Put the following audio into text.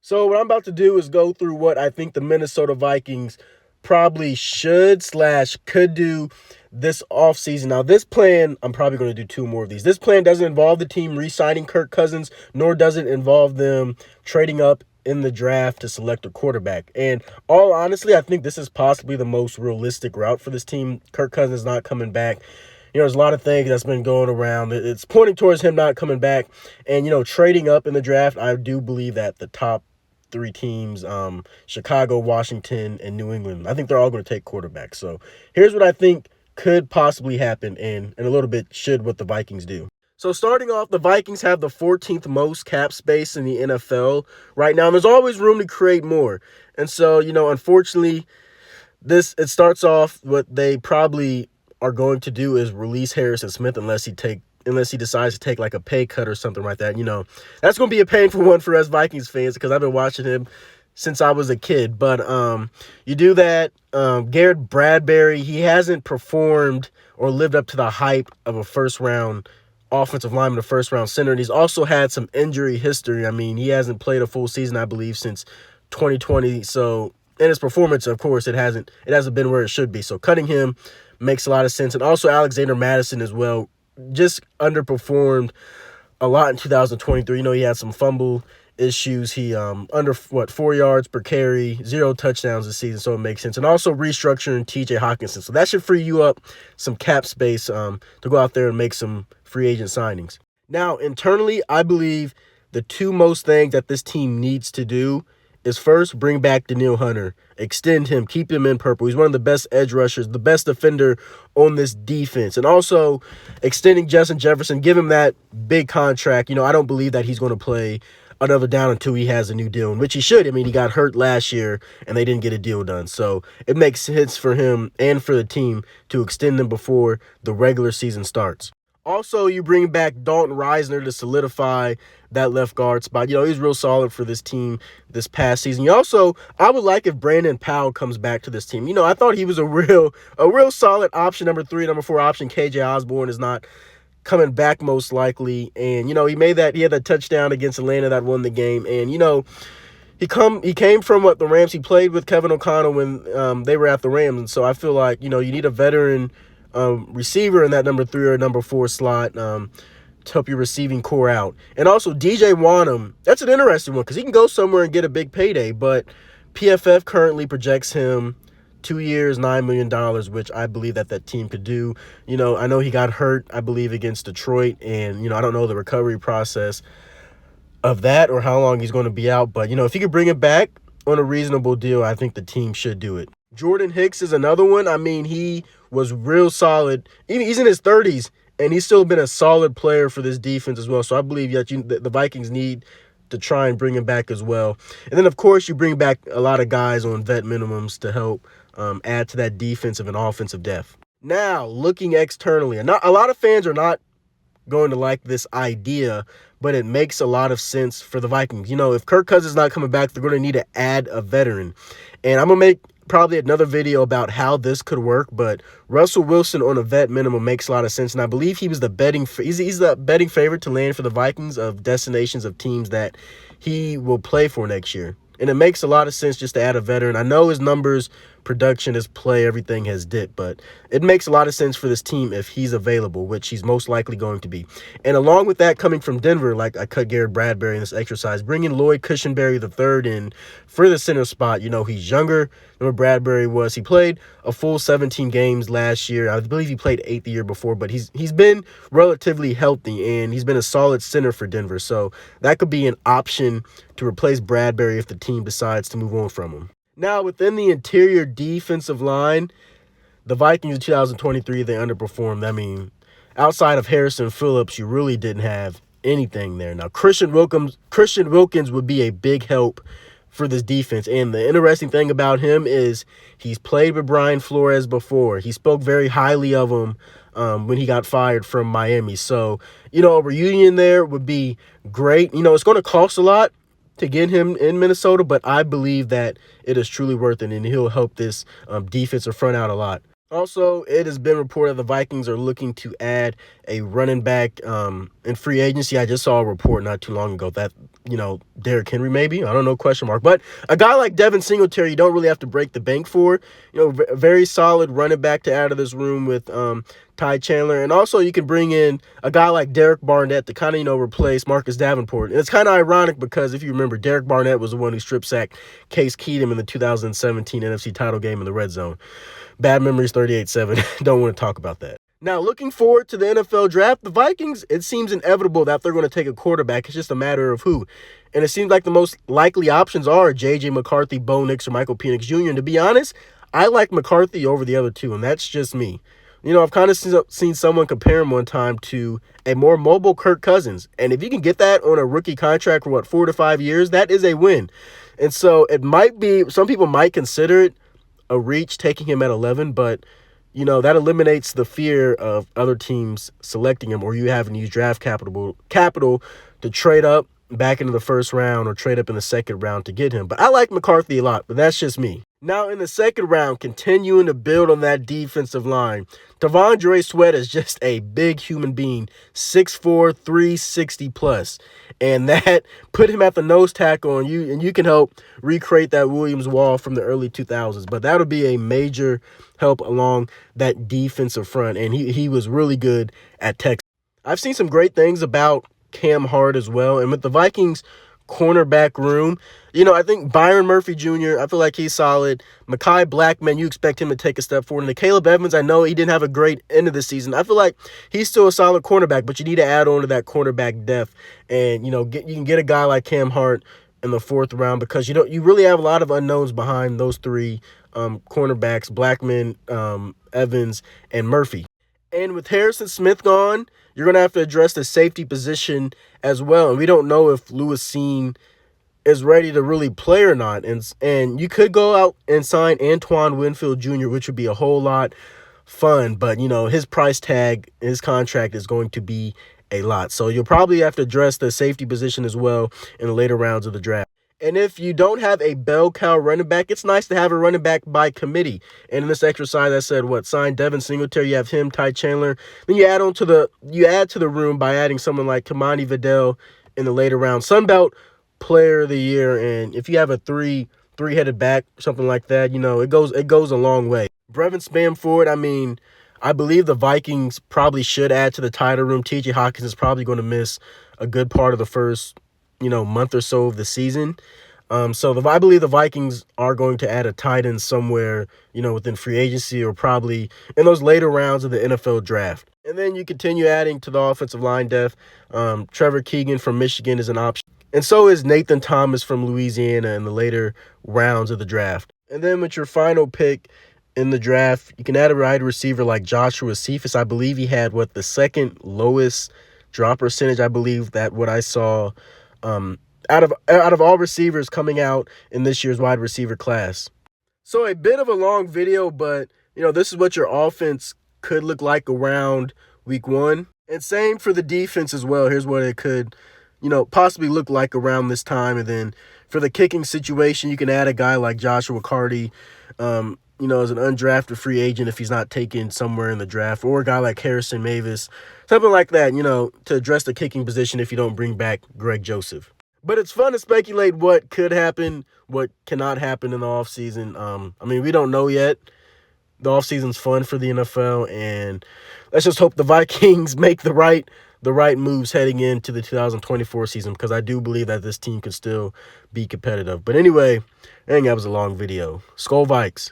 So what I'm about to do is go through what I think the Minnesota Vikings probably should slash could do this offseason. Now, this plan, I'm probably going to do two more of these. This plan doesn't involve the team re-signing Kirk Cousins, nor does it involve them trading up in the draft to select a quarterback. And all honestly, I think this is possibly the most realistic route for this team. Kirk Cousins not coming back. There's a lot of things that's been going around. It's pointing towards him not coming back. And, trading up in the draft, I do believe that the top three teams, Chicago, Washington, and New England, I think they're all going to take quarterbacks. So here's what I think could possibly happen, and a little bit should what the Vikings do. So starting off, the Vikings have the 14th most cap space in the NFL right now. There's always room to create more. And so, unfortunately, it starts off what they probably are going to do is release Harrison Smith unless he decides to take like a pay cut or something like that. That's going to be a painful one for us Vikings fans because I've been watching him since I was a kid. But you do that. Garrett Bradbury, he hasn't performed or lived up to the hype of a first-round offensive lineman, a first-round center. And he's also had some injury history. I mean, he hasn't played a full season, I believe, since 2020. So, and his performance, of course, it hasn't been where it should be. So cutting him makes a lot of sense. And also Alexander Madison as well just underperformed a lot in 2023. He had some fumble issues. He under 4 yards per carry, 0 touchdowns this season, so it makes sense. And also restructuring TJ Hawkinson. So that should free you up some cap space to go out there and make some free agent signings. Now, internally, I believe the two most things that this team needs to do is first bring back Danielle Hunter, extend him, keep him in purple. He's one of the best edge rushers, the best defender on this defense. And also extending Justin Jefferson, give him that big contract. I don't believe that he's going to play another down until he has a new deal, in which he should. I mean, he got hurt last year and they didn't get a deal done. So it makes sense for him and for the team to extend him before the regular season starts. Also, you bring back Dalton Reisner to solidify that left guard spot. He's real solid for this team this past season. I would like if Brandon Powell comes back to this team. I thought he was a real solid option. Number 3, number 4 option. KJ Osborne is not coming back most likely. And, he had that touchdown against Atlanta that won the game. And, he came from the Rams. He played with Kevin O'Connell when they were at the Rams. And so I feel like, you need a veteran receiver in that number 3 or number 4 slot to help your receiving core out. And also DJ Wanham, that's an interesting one because he can go somewhere and get a big payday, but PFF currently projects him 2 years, $9 million, which I believe that team could do. I know he got hurt, I believe, against Detroit, and, I don't know the recovery process of that or how long he's going to be out, but, if he could bring it back on a reasonable deal, I think the team should do it. Jordan Hicks is another one. I mean, he was real solid. He's in his 30s, and he's still been a solid player for this defense as well. So I believe that the Vikings need to try and bring him back as well. And then, of course, you bring back a lot of guys on vet minimums to help add to that defensive and offensive depth. Now, looking externally, a lot of fans are not going to like this idea, but it makes a lot of sense for the Vikings. If Kirk Cousins is not coming back, they're going to need to add a veteran. And I'm going to make probably another video about how this could work, but Russell Wilson on a vet minimum makes a lot of sense. And I believe he's the betting favorite to land for the Vikings of destinations of teams that he will play for next year. And it makes a lot of sense just to add a veteran. I know his numbers, production, his play, everything has dipped, but it makes a lot of sense for this team if he's available, which he's most likely going to be. And along with that, coming from Denver, like I cut Garrett Bradbury in this exercise, bringing Lloyd Cushenberry III in for the center spot. He's younger than what Bradbury was. He played a full 17 games last year. I believe he played 8 the year before, but he's been relatively healthy, and he's been a solid center for Denver. So that could be an option to replace Bradbury if the team decides to move on from him. Now, within the interior defensive line, the Vikings in 2023, they underperformed. I mean, outside of Harrison Phillips, you really didn't have anything there. Now, Christian Wilkins would be a big help for this defense. And the interesting thing about him is he's played with Brian Flores before. He spoke very highly of him when he got fired from Miami. So, a reunion there would be great. It's going to cost a lot to get him in Minnesota, but I believe that it is truly worth it, and he'll help this defensive front out a lot. Also, it has been reported the Vikings are looking to add a running back in free agency. I just saw a report not too long ago that, Derrick Henry maybe. I don't know, question mark. But a guy like Devin Singletary, you don't really have to break the bank for. Very solid running back to add to this room with Ty Chandler. And also you can bring in a guy like Derek Barnett to kind of, replace Marcus Davenport. And it's kind of ironic because if you remember, Derek Barnett was the one who strip sacked Case Keenum in the 2017 NFC title game in the red zone. Bad memories 38-7. Don't want to talk about that. Now, looking forward to the NFL draft, the Vikings, it seems inevitable that they're going to take a quarterback. It's just a matter of who. And it seems like the most likely options are J.J. McCarthy, Bo Nix, or Michael Penix Jr. And to be honest, I like McCarthy over the other two, and that's just me. I've kind of seen someone compare him one time to a more mobile Kirk Cousins. And if you can get that on a rookie contract for, 4 to 5 years, that is a win. And so it might be, some people might consider it a reach taking him at 11, but that eliminates the fear of other teams selecting him or you having to use draft capital to trade up back into the first round or trade up in the second round to get him. But I like McCarthy a lot, but that's just me. Now in the second round, continuing to build on that defensive line, T'Vondre Sweat is just a big human being, 6'4", 360 plus. And that put him at the nose tackle, and you can help recreate that Williams wall from the early 2000s. But that'll be a major help along that defensive front, and he was really good at Texas. I've seen some great things about Cam Hart as well, and with the Vikings cornerback room, I think Byron Murphy Jr., I feel like he's solid. Mekhi Blackman, you expect him to take a step forward. And the Caleb Evans, I know he didn't have a great end of the season. I feel like he's still a solid cornerback, but you need to add on to that cornerback depth. And, you can get a guy like Cam Hart in the fourth round because you really have a lot of unknowns behind those three cornerbacks, Blackman, Evans, and Murphy. And with Harrison Smith gone, you're going to have to address the safety position as well. And we don't know if Lewis Cine is ready to really play or not. And you could go out and sign Antoine Winfield Jr., which would be a whole lot fun. But, his price tag, his contract is going to be a lot. So you'll probably have to address the safety position as well in the later rounds of the draft. And if you don't have a bell cow running back, it's nice to have a running back by committee. And in this exercise, I said, sign Devin Singletary, you have him, Ty Chandler. Then you add to the room by adding someone like Kamani Vidal in the later round. Sunbelt Player of the Year. And if you have a three-headed back, something like that, it goes a long way. Brevin Spamford, I believe the Vikings probably should add to the title room. T.J. Hawkins is probably going to miss a good part of the first month or so of the season. I believe the Vikings are going to add a tight end somewhere, within free agency or probably in those later rounds of the NFL draft. And then you continue adding to the offensive line depth. Trevor Keegan from Michigan is an option. And so is Nathan Thomas from Louisiana in the later rounds of the draft. And then with your final pick in the draft, you can add a wide receiver like Joshua Cephas. I believe he had the second lowest drop percentage. I believe that what I saw out of all receivers coming out in this year's wide receiver class. So a bit of a long video, but this is what your offense could look like around week 1. And same for the defense as well. Here's what it could, possibly look like around this time. And then for the kicking situation, you can add a guy like Joshua Carty, as an undrafted free agent if he's not taken somewhere in the draft, or a guy like Harrison Mavis, something like that, to address the kicking position if you don't bring back Greg Joseph. But it's fun to speculate what could happen, what cannot happen in the offseason. We don't know yet. The offseason's fun for the NFL, and let's just hope the Vikings make the right moves heading into the 2024 season, because I do believe that this team could still be competitive. But anyway, I think that was a long video. Skol Vikes.